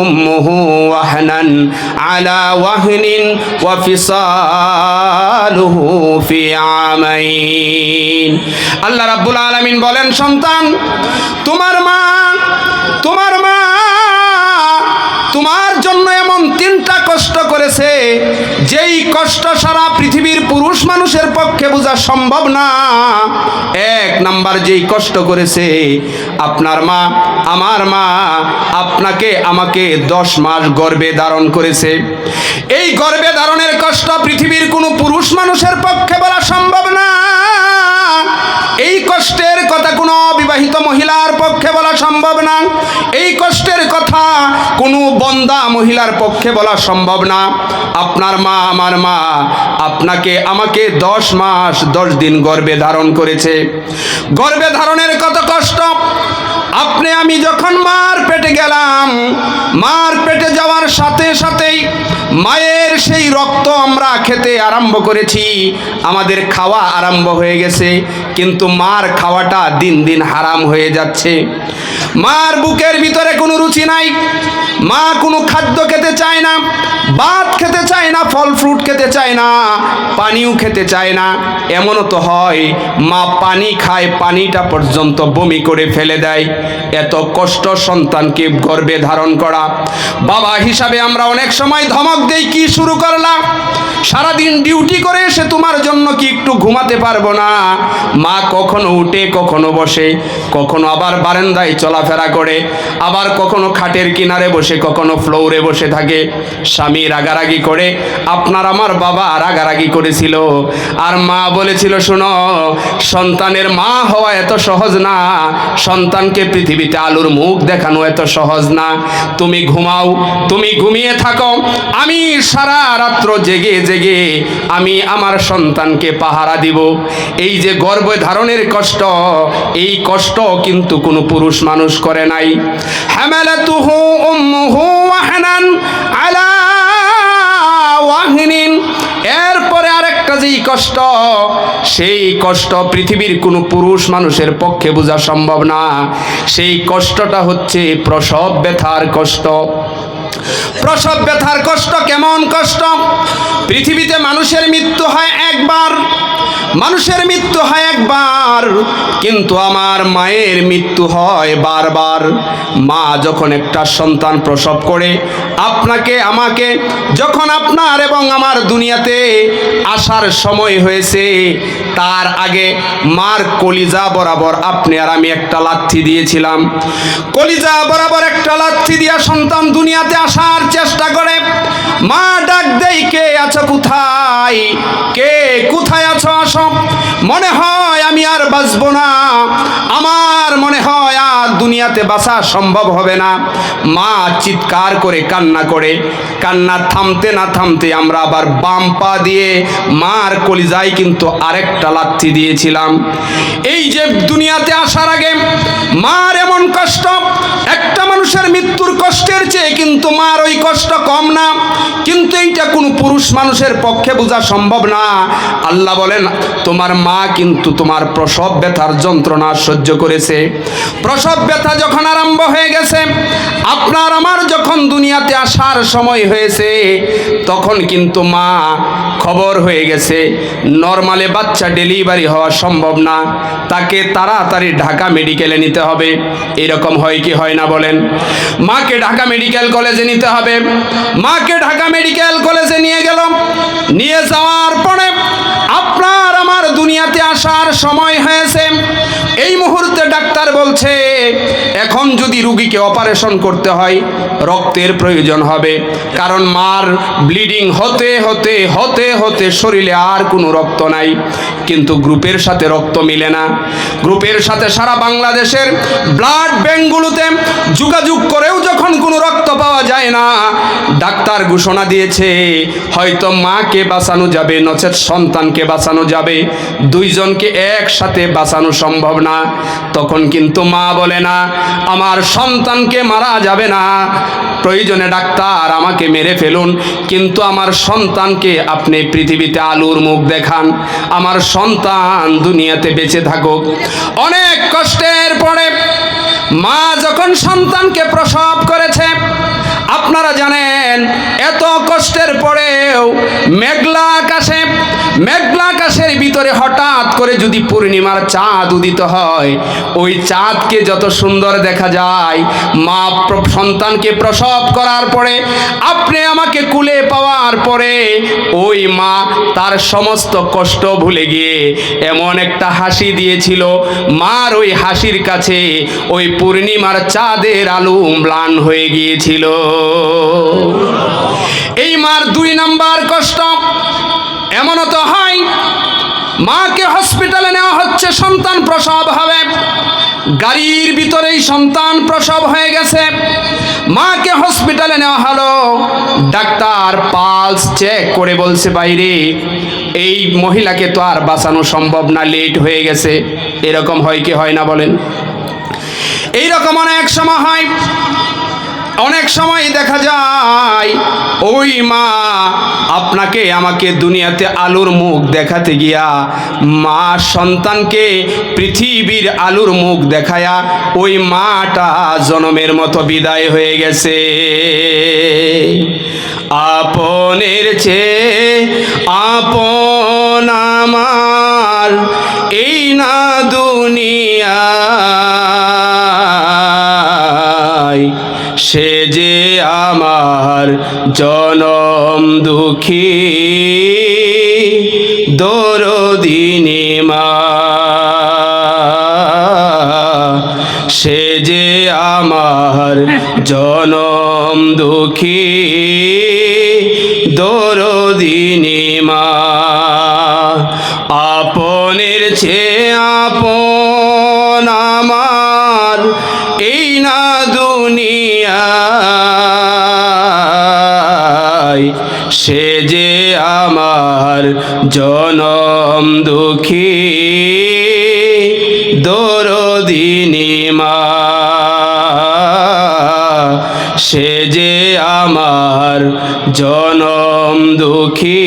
উম্মুহু ওয়াহনান আলা ওয়াহনিন ওয়া ফিসালুহু ফি আমাইন। আল্লাহ রাব্বুল আলামিন বলেন, সন্তান, তোমার মা তোমার জন্য এমন 3টা কষ্ট করেছে, যেই কষ্ট সারা পৃথিবীর পুরুষ মানুষের পক্ষে বোঝা সম্ভব না। 1 নাম্বার যেই কষ্ট করেছে, আপনার মা, আমার মা আপনাকে আমাকে 10 মাস গর্ভে ধারণ করেছে। এই গর্ভে ধারণের কষ্ট পৃথিবীর কোনো পুরুষ মানুষের পক্ষে বলা সম্ভব না। এই কষ্টের কথা কোনো অবিবাহিত মহিলার পক্ষে বলা সম্ভব না। এই কষ্টের কথা কোনো বন্দা মহিলার পক্ষে বলা সম্ভব না। আপনার মা, আমার মা আপনাকে আমাকে 10 মাস 10 দিন গর্ভে ধারণ করেছে। গর্ভে ধারণের কত কষ্ট! আপনি আমি যখন মার পেটে গেলাম, মার পেটে যাওয়ার সাথে সাথেই মায়ের সেই রক্ত আমরা খেতে আরম্ভ করেছি, আমাদের খাওয়া আরম্ভ হয়ে গেছে, কিন্তু মার খাওয়াটা দিন দিন হারাম হয়ে যাচ্ছে। মার বুকের ভিতরে কোনো রুচি নাই, মা কোনো খাদ্য খেতে চায় না, ভাত খেতে চায় না, ফল ফ্রুট খেতে চায় না, পানিও খেতে চায় না। এমনও তো হয় মা পানি খায়, পানিটা পর্যন্ত বমি করে ফেলে দেয়। এত কষ্ট সন্তানকে গর্ভে ধারণ করা। বাবা হিসাবে আমরা অনেক সময় ধমক দেই, কি শুরু করলাম? সারাদিন ডিউটি করে এসে তোমার জন্য কি একটু ঘুমাতে পারবো না? মা কখনো উঠে, কখনো বসে, কখনো আবার বারান্দায় চলাফেরা করে, আবার কখনো খাটের কিনারে বসে, কখনো ফ্লোরে বসে থাকে। স্বামী রাগারাগি করে, আপনার আমার বাবা রাগারাগি করেছিল, আর মা বলেছিল, শোনো, সন্তানের মা হওয়া এত সহজ না, সন্তানকে পৃথিবীতে আলোর মুখ দেখানো এত সহজ না। তুমি ঘুমাও, তুমি ঘুমিয়ে থাকো, আমি সারা রাত্র জেগে জেগে আমি আমার সন্তানকে পাহারা দিব। এই যে গর্ভে ধারণের কষ্ট, এই কষ্ট কিন্তু কোনো পুরুষ মানুষ করে নাই। হামালাতুহু উম্মুহু ওয়াহনান আলা ওয়াহনিন। এরপরে আরেকটা যেই কষ্ট, সেই কষ্ট পৃথিবীর কোনো পুরুষ মানুষের পক্ষে বোঝা সম্ভব না। সেই কষ্টটা হচ্ছে প্রসব ব্যথার কষ্ট। প্রসব ব্যথার কষ্ট কেমন কষ্ট? পৃথিবীতে মানুষের মৃত্যু হয় একবার, মানুষের মৃত্যু হয় একবার, কিন্তু আমার মায়ের মৃত্যু হয় বারবার। মা যখন একটা সন্তান প্রসব করে, আপনাকে আমাকে যখন আপনার এবং আমার দুনিয়াতে আসার সময় হয়েছে, তার আগে মার কলিজা বরাবর আপনি আর আমি একটা লাথি দিয়েছিলাম। কলিজা বরাবর একটা লাথি দিয়া সন্তান দুনিয়াতে আসার চেষ্টা করে। মা ডাক দেয়, কে আছো কোথায়? কে কোথায় আছো? আসো। মনে হয় আমি আর বাঁচবো না, আমার মনে হয় আর দুনিয়াতে বাঁচা সম্ভব হবে না। মা চিৎকার করে কান্না করে, কান্না থামতে না থামতে আমরা আবার বাম পা দিয়ে মার কলিজায় কিন্তু আরেকটা লাথি দিয়েছিলাম। এই যে দুনিয়াতে আসার আগে মার এমন কষ্ট, একটা মানুষের মৃত্যুর কষ্টের চেয়ে কিন্তু মার ওই কষ্ট কম না, কিন্তু এইটা কোনো পুরুষ মানুষের পক্ষে বোঝা সম্ভব না। আল্লাহ বলেন, তোমার মা কিন্তু তোমার প্রসব ব্যথার যন্ত্রণা সহ্য করেছে। প্রসব ব্যথা যখন আরম্ভ হয়ে গেছে, আপনার আমার যখন দুনিয়াতে আসার সময় হয়েছে, তখন কিন্তু মা খবর হয়ে গেছে নরমালে বাচ্চা ডেলিভারি হওয়া সম্ভব না, তাকে তাড়াতাড়ি ঢাকা মেডিকেলে নিতে হবে। এরকম হয় কি হয় না বলেন? মাকে ঢাকা মেডিকেল কলেজে নিতে হবে। মাকে ঢাকা মেডিকেল কলেজে নিয়ে গেল। নিয়ে যাওয়ার পরে আপনার আমার দুনিয়াতে আসার সময় হয়েছে। এই মুহূর্তে ডাক্তার বলছে এখন যদি রুগীকে অপারেশন করতে হয় রক্তের প্রয়োজন হবে, কারণ মার ব্লিডিং হতে হতে হতে হতে শরীরে আর কোনো রক্ত নাই। কিন্তু গ্রুপের সাথে রক্ত মিলে না। গ্রুপের সাথে সারা বাংলাদেশের ব্লাড ব্যাঙ্কগুলোতে যোগাযোগ করেও যখন কোনো রক্ত পাওয়া যায় না, ডাক্তার ঘোষণা দিয়েছে হয়তো মাকে বাঁচানো যাবে, নচেৎ সন্তানকে বাঁচানো যাবে, দুইজনকে একসাথে বাঁচানো সম্ভব না। তখন কিন্তু মা বলে না, আমার সন্তানকে মারা যাবে না, প্রয়োজনে ডাক্তার আমাকে মেরে ফেলুন, কিন্তু আমার সন্তানকে আপনি পৃথিবীতে আলোর মুখ দেখান, আমার সন্তান দুনিয়াতে বেঁচে থাকুক। অনেক কষ্টের পরে মা যখন সন্তানকে প্রসব করেছে, আপনারা জানেন এত কষ্টের পরেও মেঘলা আকাশের ভিতরে হঠাৎ করে যদি পূর্ণিমার চাঁদ উদিত হয়, ওই চাঁদকে যত সুন্দর দেখা যায়, মা সন্তানকে প্রসব করার পরে আপনি আমাকে কুলে পাওয়ার পরে ওই মা তার সমস্ত কষ্ট ভুলে গিয়ে এমন একটা হাসি দিয়েছিল, মার ওই হাসির কাছে ওই পূর্ণিমার চাঁদের আলো ম্লান হয়ে গিয়েছিল। এই মার 2 নাম্বার কষ্ট। এমনও তো হয় মাকে হসপিটালে নেওয়া হচ্ছে, সন্তান প্রসব হবে, গাড়ির ভিতরেই সন্তান প্রসব হয়ে গেছে, মাকে হসপিটালে নেওয়া হলো, ডাক্তার পালস চেক করে বলছে বাইরে এই মহিলাকে তো আর বাঁচানো সম্ভব না, লেট হয়ে গেছে। এরকম হয় কি হয় না বলেন? এইরকম অনেক সময় হয়। অনেক সময় দেখা যায় ওই মা আপনাকে আমাকে দুনিয়াতে আলোর মুখ দেখাতে গিয়া মা সন্তানকে পৃথিবীর আলোর মুখ দেখায়া ওই মাটা জনমের মতো বিদায় হয়ে গেছে। আপনের চেয়ে আপন আমার এই না দুনিয়া, সে যে আমার জনম দুঃখী দরদিনী মা, সে যে আমার জনম দুঃখী দরদিনী মা। আপনের চেয়ে আপন আমার এই না দুনিয়ায়, সে যে আমার জনম দুঃখী দরদিনী মা, সে যে আমার জনম দুঃখী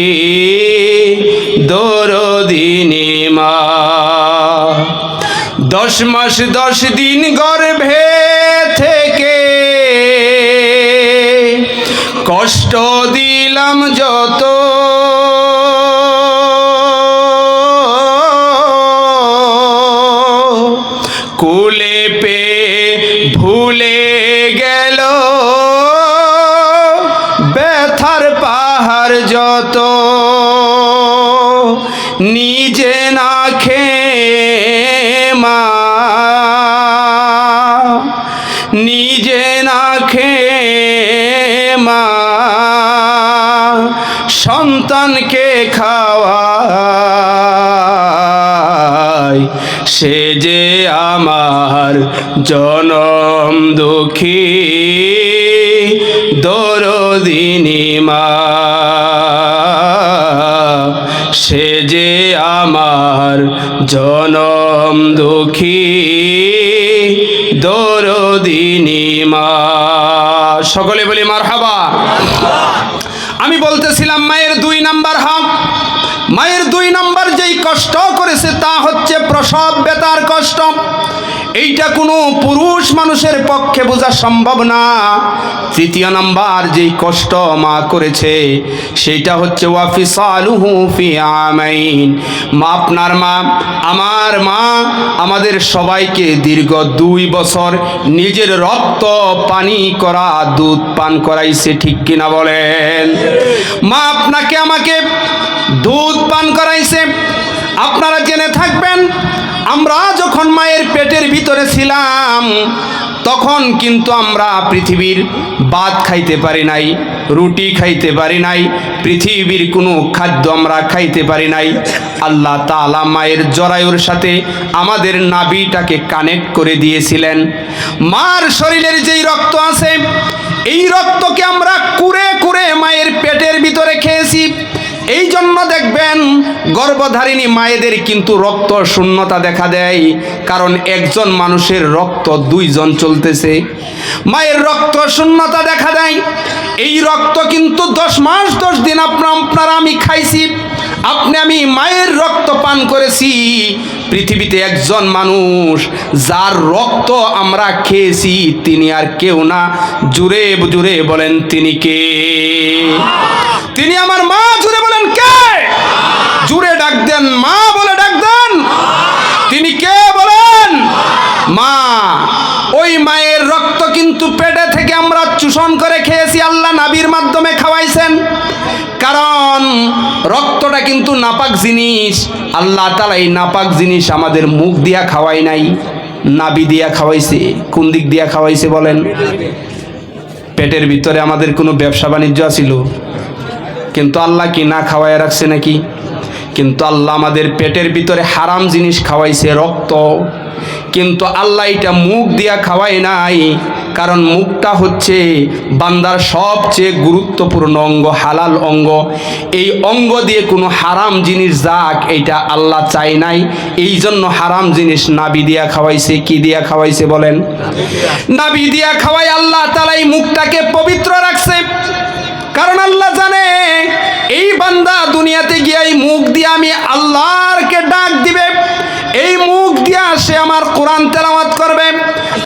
দরদিনী মা। 10 মাস 10 দিন গর্ভে থেকে কষ্ট দিলাম যত, কুলে পে ভুলে গেল ব্যথার পাহাড় যত, নিজে না খেয়ে মা, নিজে না খেয়ে মা সন্তানকে খাওয়ায়, সে যে আমার জনম দুঃখী দরদিনী মা, সে যে আমার জনম দুঃখী দরদিনী মা। সকলে বলি মারহাবা। আমি বলতেছিলাম মায়ের 2 নাম্বার হক। মায়ের 2 নাম্বার যেই কষ্ট করেছে তা হচ্ছে প্রসব ব্যথার কষ্ট। এইটা কোনো পুরুষ মানুষের পক্ষে বোঝা সম্ভব না। 3 নাম্বার যেই কষ্ট মা করেছে সেইটা হচ্ছে ওয়াফিসালুহু ফি আমাইন। মা, আপনার মা, আমার মা আমাদের সবাইকে দীর্ঘ 2 বছর নিজের রক্ত পানি করা দুধ পান করাইছে, ঠিক কিনা বলেন? মা আপনাকে আমাকে দুধ পান করাইছে। আপনারা জেনে থাকবেন আমরা যখন যখন মায়ের পেটের ভিতরে ছিলাম তখন কিন্তু আমরা পৃথিবীর ভাত খাইতে পারি নাই, রুটি খাইতে পারি নাই, পৃথিবীর কোনো খাদ্য আমরা খাইতে পারি নাই। আল্লাহ তাআলা মায়ের জরায়ুর সাথে আমাদের নাভিটাকে কানেক্ট করে দিয়েছিলেন। মার শরীরের যেই রক্ত আছে এই রক্তকে আমরা কুরে কুরে মায়ের পেটের ভিতরে খেয়েছি। এই জন্য দেখবেন গর্ভধারিণী মায়েদের কিন্তু রক্ত শূন্যতা দেখা দেয়, কারণ একজন মানুষের রক্ত দুইজন চলতেছে। মায়ের রক্ত শূন্যতা দেখা দেয়। এই রক্ত কিন্তু 10 মাস 10 দিন আপনারা আমি খাইছি, আমি মায়ের রক্ত পান করেছি। পৃথিবীতে একজন মানুষ যার রক্ত আমরা খেয়েছি তিনি আর কেউ না, জুড়ে জুড়ে বলেন তিনি কে? তিনি আমার মা। জুড়ে বলেন কে? জুড়ে ডাক দেন, মা বলে ডাক দেন। তিনি কে বলেন? মা। ওই মায়ের রক্ত কিন্তু পেটে থেকে আমরা চূষণ করে খেয়েছি, আল্লাহ নাভির মাধ্যমে খাওয়াইছেন। কারণ রক্তটা কিন্তু নাপাক জিনিস। আল্লাহ তাআলা এই নাপাক জিনিস আমাদের মুখ দিয়া খাওয়াই নাই, নাভি দিয়া খাওয়াইছে। কোন দিক দিয়া খাওয়াইছে বলেন? পেটের ভিতরে আমাদের কোনো ব্যবসা বাণিজ্য ছিল, কিন্তু আল্লাহ কি না খাওয়ায় রাখছে নাকি? কিন্তু আল্লাহ আমাদের পেটের ভিতরে হারাম জিনিস খাওয়াইছে, রক্ত। কিন্তু আল্লাহ এটা মুখ দিয়া খাওয়ায় নাই, কারণ মুখটা হচ্ছে বান্দার সবচেয়ে গুরুত্বপূর্ণ অঙ্গ, হালাল অঙ্গ। এই অঙ্গ দিয়ে কোনো হারাম জিনিস যাক এটা আল্লাহ চাই নাই। এই জন্য হারাম জিনিস নাভি দিয়া খাওয়াইছে। কি দিয়া খাওয়াইছে বলেন? নাভি দিয়া খাওয়াই আল্লাহ তাআলা এই মুখটাকে পবিত্র রাখছে। কারণ আল্লাহ জানে এই বান্দা দুনিয়াতে গিয়ে এই মুখ দিয়ে আমি আল্লাহকে ডাক দিবে, এই মুখ দিয়ে সে আমার কোরআন তেলাওয়াত করবে,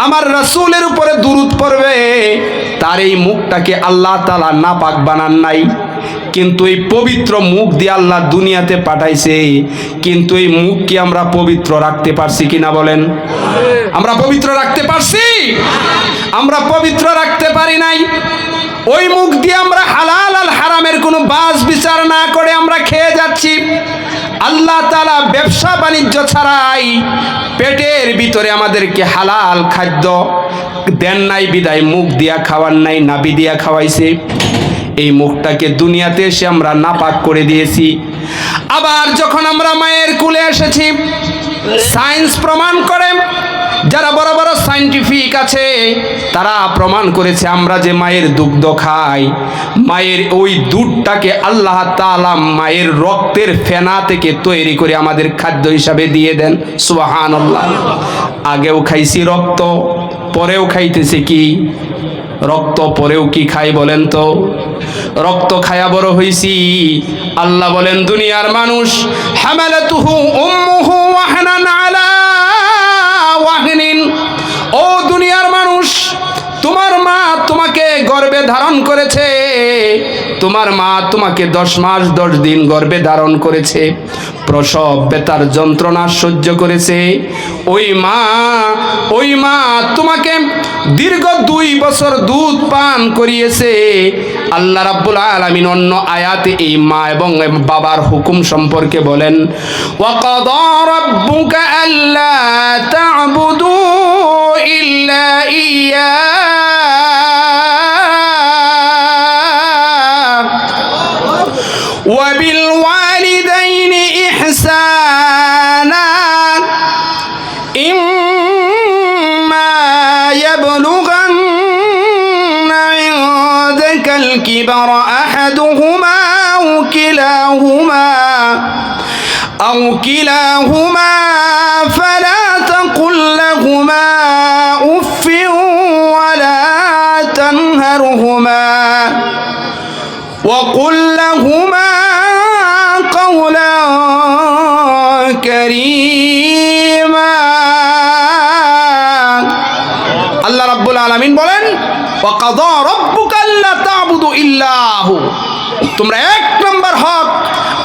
আমার রাসূলের উপরে দুরূদ পড়বে, তার এই মুখটাকে আল্লাহ তাআলা নাপাক বানান নাই। কিন্তু এই পবিত্র মুখ দিয়ে আল্লাহ দুনিয়াতে পাঠাইছে। কিন্তু এই মুখ কি আমরা পবিত্র রাখতে পারছি কিনা বলেন? আমরা পবিত্র রাখতে পারছি? আমরা পবিত্র রাখতে পারি নাই। ওই মুখ দিয়ে আমরা হালাল আর হারামের কোনো বাছ বিচার না করে আমরা খেয়ে যাচ্ছি। আল্লাহ তাআলা ব্যবসা বাণিজ্য ছাড়াই পেটের ভিতরে আমাদেরকে হালাল খাদ্য দেন নাই, বিদায় মুখ দিয়া খাওয়ার নাই, নাভি দিয়া খাওয়াইছে। এই মুখটাকে দুনিয়াতে এসে আমরা নাপাক করে দিয়েছি। আবার যখন আমরা মায়ের কোলে এসেছি, সায়েন্স প্রমাণ করে, যারা বড় বড় সায়েন্টিফিক আছে তারা প্রমাণ করেছে আমরা যে মায়ের দুগ্ধ খাই, মায়ের ওই দুধটাকে আল্লাহ তাআলা মায়ের রক্তের ফেনা থেকে তৈরি করে আমাদের খাদ্য হিসাবে দিয়ে দেন। সুবহানাল্লাহ। আগেও খাইছি রক্ত, পরেও খাইতেছি কি? রক্ত পরেও কি খাই বলেন তো? রক্ত খায়া বড় হইছি। আল্লাহ বলেন দুনিয়ার মানুষ, হামালাতুহু উম্মুহু ওয়াহনান আলা ওয়াহনিন। ও দুনিয়ার মানুষ, তোমার মা তোমাকে গর্ভে ধারণ করেছে, তোমার মা তোমাকে 10 মাস 10 দিন গর্ভে ধারণ করেছে, প্রসব বেতার যন্ত্রণা সহ্য করেছে। ওই মা তোমাকে দীর্ঘ 2 বছর দুধ পান করিয়েছে। আল্লাহ রাব্বুল আলামিন অন্য আয়াতে এই মা এবং বাবার হুকুম সম্পর্কে বলেন, ওয়াকাদা রাব্বুকা আল্লা তা'বুদু ইল্লা ইয়্যা ওয়া বিল ওয়ালিদাইনি ইহসানা ইম্মা ইয়াবলুগান্না ইনদাকাল কিবারা আহাদুহুমা আও কিলাহুমা ফালা তাকুল লাহুমা উফফিন ওয়ালা তানহারহুমা وقل لهما قولا كريما। আল্লাহ রাব্বুল আলামিন বলেন, ওয়াকাদা রাব্বুকা আল্লা তা'বুদু ইল্লা হু। তোমরা 1 নম্বর হক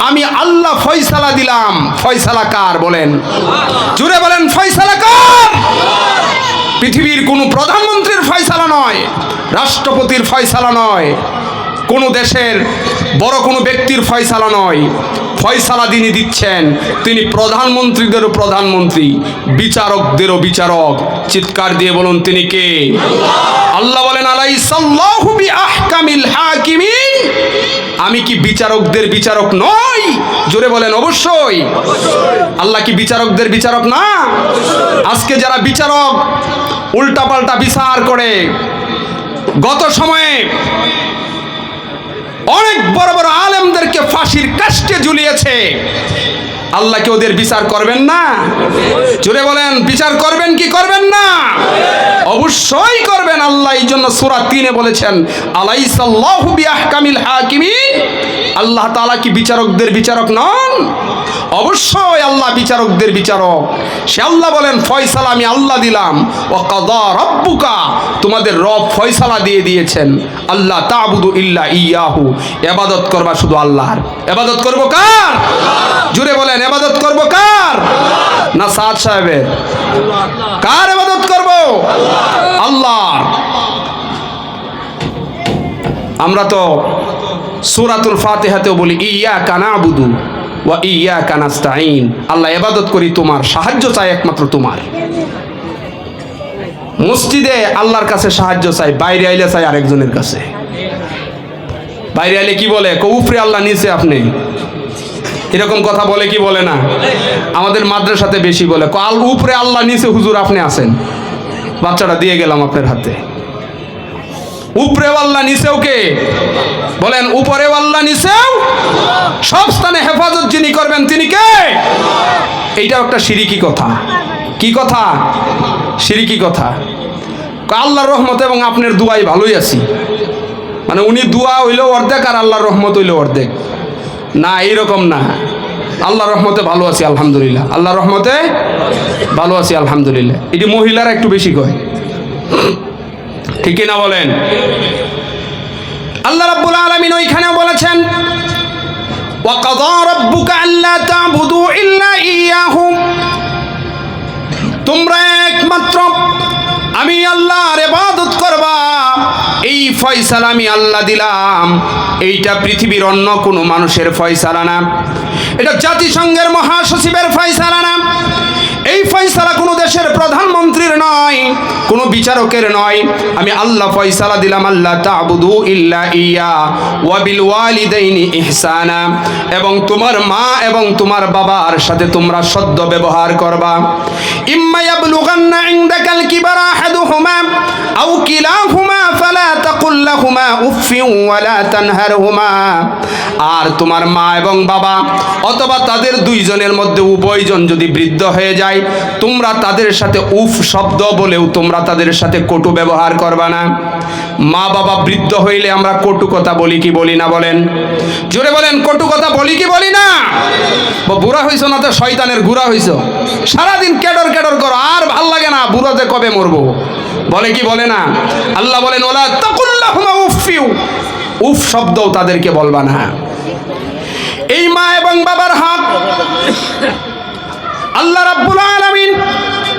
আমি আল্লাহ ফয়সালা দিলাম। ফয়সালা কার বলেন? জুড়ে বলেন ফয়সালা কার? পৃথিবীর কোনো প্রধানমন্ত্রীর ফয়সালা নয়, রাষ্ট্রপতির ফয়সালা নয়, কোনো দেশের বড় কোনো ব্যক্তির ফয়সালা নয়। ফয়সালা তিনি দিচ্ছেন, তিনি প্রধানমন্ত্রীদেরও প্রধানমন্ত্রী, বিচারকদেরও বিচারক। চিৎকার দিয়ে বলুন তিনি কে? আল্লাহ বলেন আলাইসাল্লাহু বিআহকামিল হাকিমিন, আমি কি বিচারকদের বিচারক নই? জোরে বলেন অবশ্যই। আল্লাহ কি বিচারকদের বিচারক না? আজকে যারা বিচারক উল্টাপাল্টা বিচার করে, গত সময়ে অনেক বড় বড় আলেমদেরকে ফাঁসির কাস্টে ঝুলিয়েছে, আল্লাহ কি ওদের বিচার করবেন না? জোরে বলেন বিচার করবেন কি করবেন না? অবশ্যই করবেন। আল্লাহ এই জন্য সূরা 3-এ বলেছেন আলাইসাল্লাহু বিআহকামিল হাকিমিন, আল্লাহ তাআলা কি বিচারকদের বিচারক নন? অবশ্যই আল্লাহ বিচারকদের বিচারক। সে আল্লাহ বলেন ফয়সালা আমি আল্লাহ দিলাম, ওয়া কাযা রাব্বুকা, তোমাদের রব ফয়সালা দিয়ে দিয়েছেন, আল্লাহ তা'বুদু ইল্লা ইয়াহু, ইবাদত করবা শুধু আল্লাহর। ইবাদত করব কার? জোরে বলেন ইবাদত করব কার? না সাদ সাহেবের? কার ইবাদত করব? আল্লাহর। আমরা তো সূরাতুল ফাতিহাতেও বলি ইয়্যাকা না'বুদু ওয়া ইয়্যাকা নাস্তাঈন, আল্লাহ ইবাদত করি তোমার, সাহায্য চাই একমাত্র তোমার। মসজিদে আল্লাহর কাছে সাহায্য চাই, বাইরে আইলে চাই আরেকজনের কাছে। বাইরে আইলে কি বলে? উপরে আল্লাহ নিচে আপনি, এরকম কথা বলে কি বলে না? আমাদের মাদ্রাসাতে বেশি বলে কাল উপরে আল্লাহ নিচে হুজুর আপনি আছেন। বাচ্চাটা দিয়ে গেলাম আপনার হাতে। উপরে আল্লাহ নিচেও কে? বলেন উপরে আল্লাহ নিচেও, সব স্থানে হেফাজত যিনি করবেন তিনি কে? এইটাও একটা শিরিকি কথা। কি কথা? শিরিকি কথা। আল্লাহর রহমত এবং আপনার দুয়াই ভালোই আছি, মানে উনি দুয়া হইলেও অর্ধেক আর আল্লাহর রহমত হইলেও অর্ধেক না, এইরকম না। আল্লাহর রহমতে ভালো আছি আলহামদুলিল্লাহ, আল্লাহর রহমতে ভালো আছি আলহামদুলিল্লাহ। এটি মহিলারা একটু বেশি কয়, ঠিক না বলেন? আল্লাহ রাব্বুল আলামিন ওইখানেও বলেছেন ওয়া কাযা রাব্বুকা আল্লা তা'বুদু ইল্লা ইয়াহু, তোমরা একমাত্র আমি আল্লাহর ইবাদত করবা, এই ফয়সালা আমি আল্লাহ দিলাম। এইটা পৃথিবীর অন্য কোনো মানুষের ফয়সালা না, এটা জাতিসংঘের মহাসচিবের ফয়সালা না, এই ফয়সালা কোনো দেশের প্রধানমন্ত্রীর নয়, কোনো বিচারকের নয়। আমি আল্লাহ ফয়সালা দিলাম আল্লাহ তা'বুদু ইল্লা ইয়া ওয়া বিল ওয়ালিদাইনি ইহসানা, এবং তোমার মা এবং তোমার বাবার সাথে তোমরা সদ্য ব্যবহার করবা। ইম্মা ইয়াবলুগান্না ইনদাকাল কিবারা আহাদুহুমা আও কিলাহুমা ফালা তাকুল লাহুমা উফফিন ওয়ালা তানহারহুমা, আর তোমার মা এবং বাবা অথবা তাদের দুইজনের মধ্যে উভয়জন যদি বৃদ্ধ হয়ে যায়, তোমরা তাদের সাথে উফ শব্দ বলেও তোমরা তাদের সাথে কটু ব্যবহার করবা না। মা বাবা বৃদ্ধ হইলে আমরা কটু কথা বলি কি বলি না? বলেন জোরে বলেন, কটু কথা বলি কি বলি না? বুড়া হইছো না তো শয়তানের গুড়া হইছো, সারাদিন কেডর কেডর করো, আর ভাল লাগে না, বুড়াতে কবে মরবো, বলে কি বলে না? আল্লাহ বলেন ওয়ালা তাকুল্লাহুমা উফফিউ, উফ শব্দও তাদেরকে বলবা না। এই মা এবং বাবার হক আল্লাহ রাব্বুল আলামিন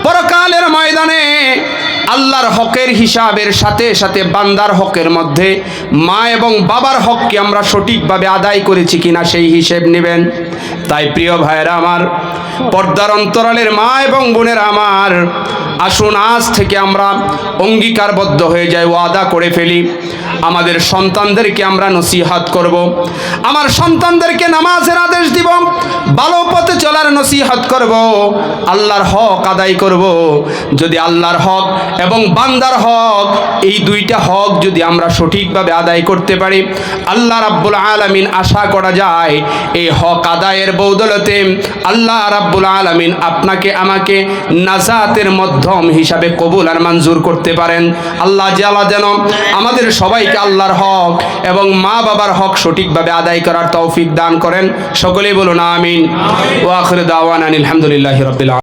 পরকালের ময়দানে আল্লাহর হকের হিসাবের সাথে সাথে বান্দার হকের মধ্যে মা এবং বাবার হককে আমরা সঠিকভাবে আদায় করেছি কিনা সেই হিসেব নেবেন। তাই প্রিয় ভাইয়েরা আমার, পর্দার অন্তরালের মা এবং বোনেরা আমার, আসুন আজ থেকে আমরা অঙ্গীকারবদ্ধ হয়ে যাই, ওয়াদা করে ফেলি, আমাদের সন্তানদেরকে আমরা নসিহত করব, আমার সন্তানদেরকে নামাজের আদেশ দিব, ভালো পথে চলার নসিহত করব, আল্লাহর হক আদায় করব। যদি আল্লাহর হক এবং বান্দার হক, এই দুইটা হক যদি আমরা সঠিকভাবে আদায় করতে পারি, আল্লাহ রাব্বুল আলামিন আশা করা যায় এই হক আদায়ের বদৌলতে আল্লাহ রাব্বুল আলামিন আপনাকে আমাকে নাজাতের মাধ্যম হিসাবে কবুল আর মঞ্জুর করতে পারেন। আল্লাহ জালা যেন আমাদের সবাইকে আল্লাহর হক এবং মা বাবার হক সঠিকভাবে আদায় করার তৌফিক দান করেন। সকলেই বলুন আমিন। ওয়া আখিরু দাওয়ানা আলহামদুলিল্লাহি রাব্বিল আলামিন।